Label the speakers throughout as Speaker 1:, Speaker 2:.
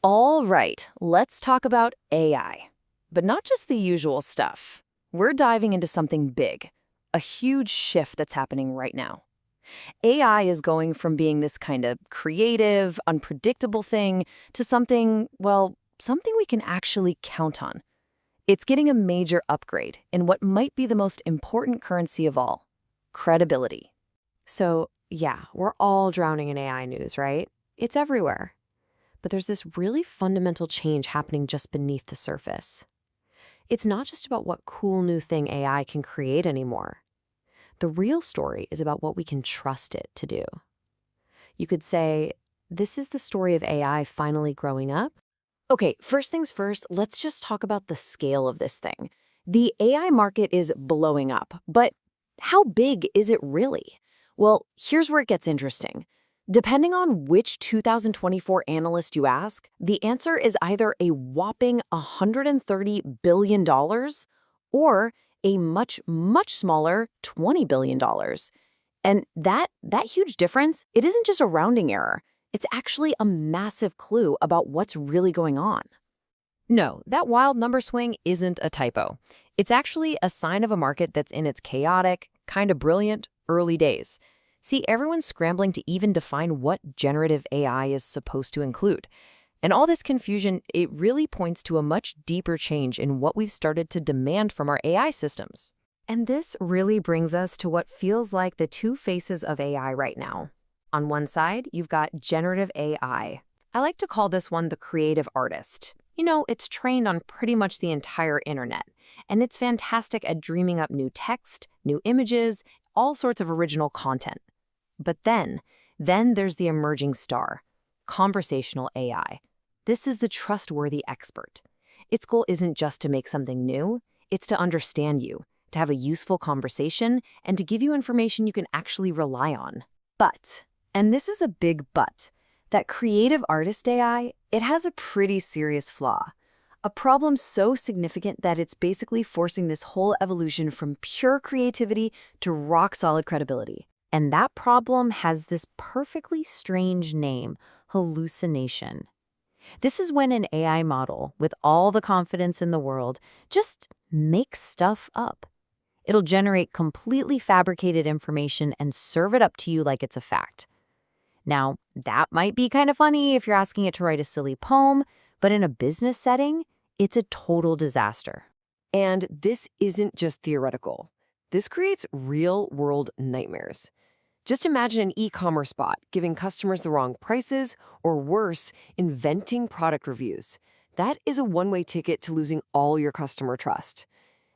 Speaker 1: All right, let's talk about AI. But not just the usual stuff. We're diving into something big, a huge shift that's happening right now. AI is going from being this kind of creative, unpredictable thing to something, well, something we can actually count on. It's getting a major upgrade in what might be the most important currency of all, credibility.
Speaker 2: So, yeah, we're all drowning in AI news, right? It's everywhere. But there's this really fundamental change happening just beneath the surface. It's not just about what cool new thing AI can create anymore. The real story is about what we can trust it to do. You could say, this is the story of AI finally growing up.
Speaker 1: Okay, first things first, let's just talk about the scale of this thing. The AI market is blowing up, but how big is it really? Well, here's where it gets interesting. Depending on which 2024 analyst you ask, the answer is either a whopping $130 billion or a much, much smaller $20 billion. And that huge difference, it isn't just a rounding error. It's actually a massive clue about what's really going on. No, that wild number swing isn't a typo. It's actually a sign of a market that's in its chaotic, kind of brilliant, early days. See, everyone's scrambling to even define what generative AI is supposed to include. And all this confusion, it really points to a much deeper change in what we've started to demand from our AI systems.
Speaker 2: And this really brings us to what feels like the two faces of AI right now. On one side, you've got generative AI. I like to call this one the creative artist. You know, it's trained on pretty much the entire internet, and it's fantastic at dreaming up new text, new images, all sorts of original content. But then there's the emerging star, conversational AI. This is the trustworthy expert. Its goal isn't just to make something new, it's to understand you, to have a useful conversation, and to give you information you can actually rely on. But, and this is a big but, that creative artist AI, it has a pretty serious flaw. A problem so significant that it's basically forcing this whole evolution from pure creativity to rock-solid credibility. And that problem has this perfectly strange name, hallucination. This is when an AI model, with all the confidence in the world, just makes stuff up. It'll generate completely fabricated information and serve it up to you like it's a fact. Now, that might be kind of funny if you're asking it to write a silly poem, but in a business setting, it's a total disaster.
Speaker 3: And this isn't just theoretical. This creates real-world nightmares. Just imagine an e-commerce bot giving customers the wrong prices, or worse, inventing product reviews. That is a one-way ticket to losing all your customer trust.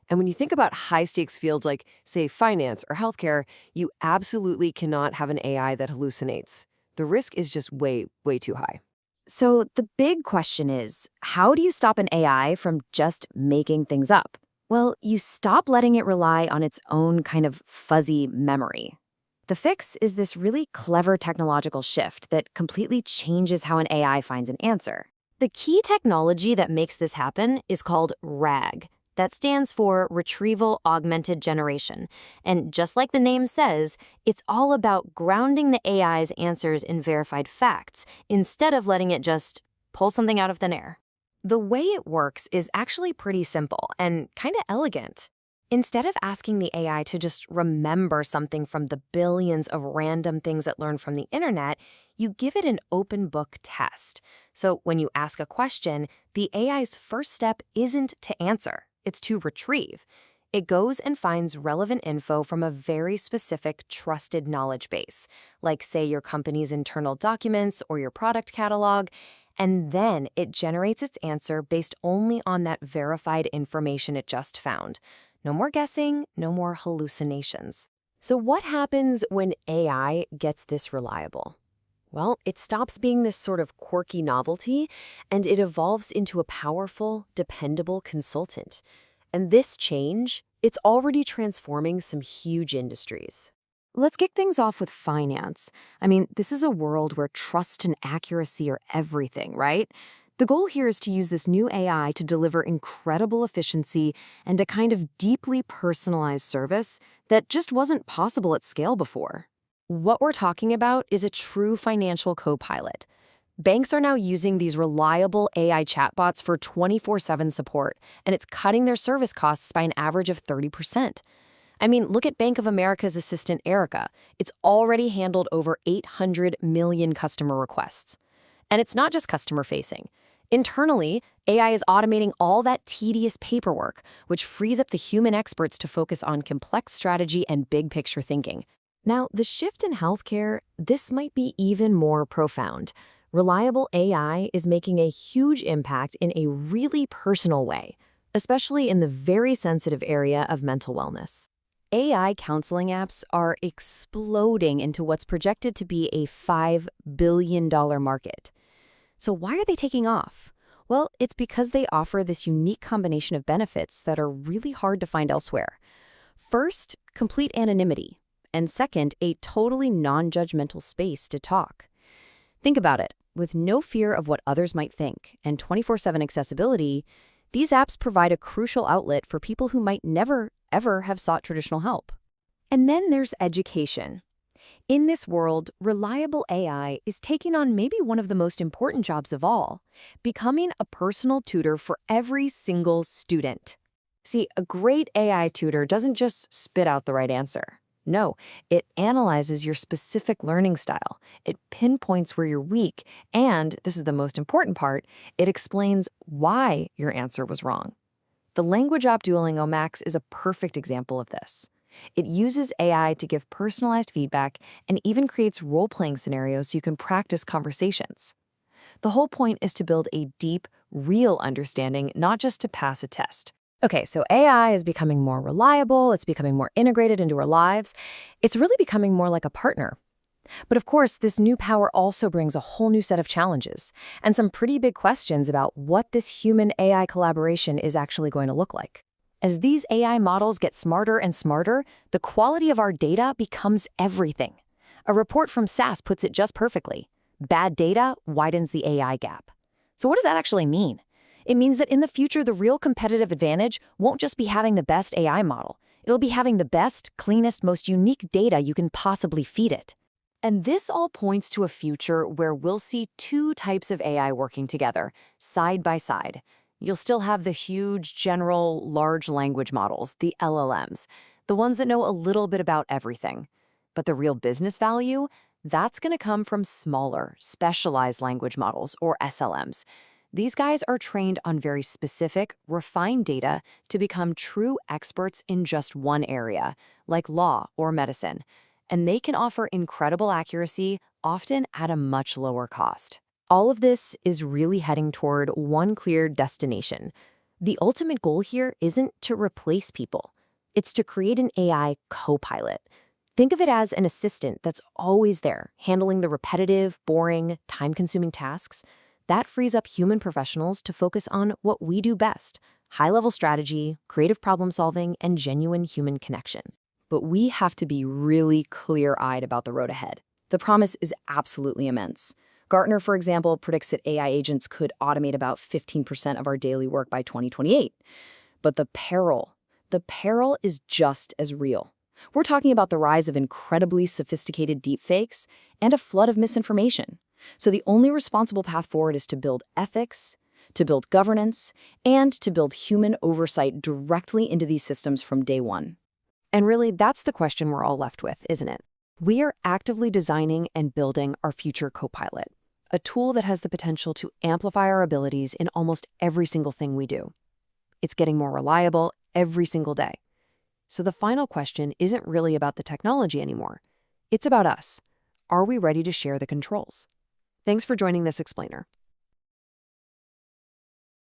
Speaker 3: And when you think about high-stakes fields like, say, finance or healthcare, you absolutely cannot have an AI that hallucinates. The risk is just way, way too high.
Speaker 1: So the big question is, how do you stop an AI from just making things up? Well, you stop letting it rely on its own kind of fuzzy memory. The fix is this really clever technological shift that completely changes how an AI finds an answer. The key technology that makes this happen is called RAG. That stands for Retrieval Augmented Generation. And just like the name says, it's all about grounding the AI's answers in verified facts, instead of letting it just pull something out of thin air. The way it works is actually pretty simple and kind of elegant. Instead of asking the AI to just remember something from the billions of random things it learned from the internet, you give it an open book test. So when you ask a question, the AI's first step isn't to answer, it's to retrieve. It goes and finds relevant info from a very specific trusted knowledge base, like say your company's internal documents or your product catalog, and then it generates its answer based only on that verified information it just found. No more guessing, no more hallucinations. So what happens when AI gets this reliable? Well, it stops being this sort of quirky novelty, and it evolves into a powerful, dependable consultant. And this change, it's already transforming some huge industries.
Speaker 2: Let's kick things off with finance. I mean, this is a world where trust and accuracy are everything, right? The goal here is to use this new AI to deliver incredible efficiency and a kind of deeply personalized service that just wasn't possible at scale before.
Speaker 1: What we're talking about is a true financial co-pilot. Banks are now using these reliable AI chatbots for 24/7 support, and it's cutting their service costs by an average of 30%. I mean, look at Bank of America's assistant, Erica. It's already handled over 800 million customer requests. And it's not just customer-facing. Internally, AI is automating all that tedious paperwork, which frees up the human experts to focus on complex strategy and big-picture thinking. Now, the shift in healthcare, this might be even more profound. Reliable AI is making a huge impact in a really personal way, especially in the very sensitive area of mental wellness. AI counseling apps are exploding into what's projected to be a $5 billion market. So why are they taking off? Well, it's because they offer this unique combination of benefits that are really hard to find elsewhere. First, complete anonymity, and second, a totally non-judgmental space to talk. Think about it. With no fear of what others might think and 24/7 accessibility, these apps provide a crucial outlet for people who might never, ever have sought traditional help. And then there's education. In this world, reliable AI is taking on maybe one of the most important jobs of all, becoming a personal tutor for every single student. See, a great AI tutor doesn't just spit out the right answer. No, it analyzes your specific learning style. It pinpoints where you're weak, and, this is the most important part, it explains why your answer was wrong. The language app Duolingo Max is a perfect example of this. It uses AI to give personalized feedback and even creates role-playing scenarios so you can practice conversations. The whole point is to build a deep, real understanding, not just to pass a test. Okay, so AI is becoming more reliable, it's becoming more integrated into our lives. It's really becoming more like a partner. But of course, this new power also brings a whole new set of challenges and some pretty big questions about what this human-AI collaboration is actually going to look like. As these AI models get smarter and smarter, the quality of our data becomes everything. A report from SAS puts it just perfectly. Bad data widens the AI gap. So what does that actually mean? It means that in the future, the real competitive advantage won't just be having the best AI model. It'll be having the best, cleanest, most unique data you can possibly feed it. And this all points to a future where we'll see two types of AI working together, side by side. You'll still have the huge, general, large language models, the LLMs, the ones that know a little bit about everything. But the real business value, that's going to come from smaller, specialized language models, or SLMs. These guys are trained on very specific, refined data to become true experts in just one area, like law or medicine. And they can offer incredible accuracy, often at a much lower cost. All of this is really heading toward one clear destination. The ultimate goal here isn't to replace people. It's to create an AI co-pilot. Think of it as an assistant that's always there, handling the repetitive, boring, time-consuming tasks. That frees up human professionals to focus on what we do best: high-level strategy, creative problem-solving, and genuine human connection. But we have to be really clear-eyed about the road ahead. The promise is absolutely immense. Gartner, for example, predicts that AI agents could automate about 15% of our daily work by 2028. But the peril is just as real. We're talking about the rise of incredibly sophisticated deepfakes and a flood of misinformation. So the only responsible path forward is to build ethics, to build governance, and to build human oversight directly into these systems from day one. And really, that's the question we're all left with, isn't it? We are actively designing and building our future co-pilot, a tool that has the potential to amplify our abilities in almost every single thing we do. It's getting more reliable every single day. So the final question isn't really about the technology anymore. It's about us. Are we ready to share the controls? Thanks for joining this explainer.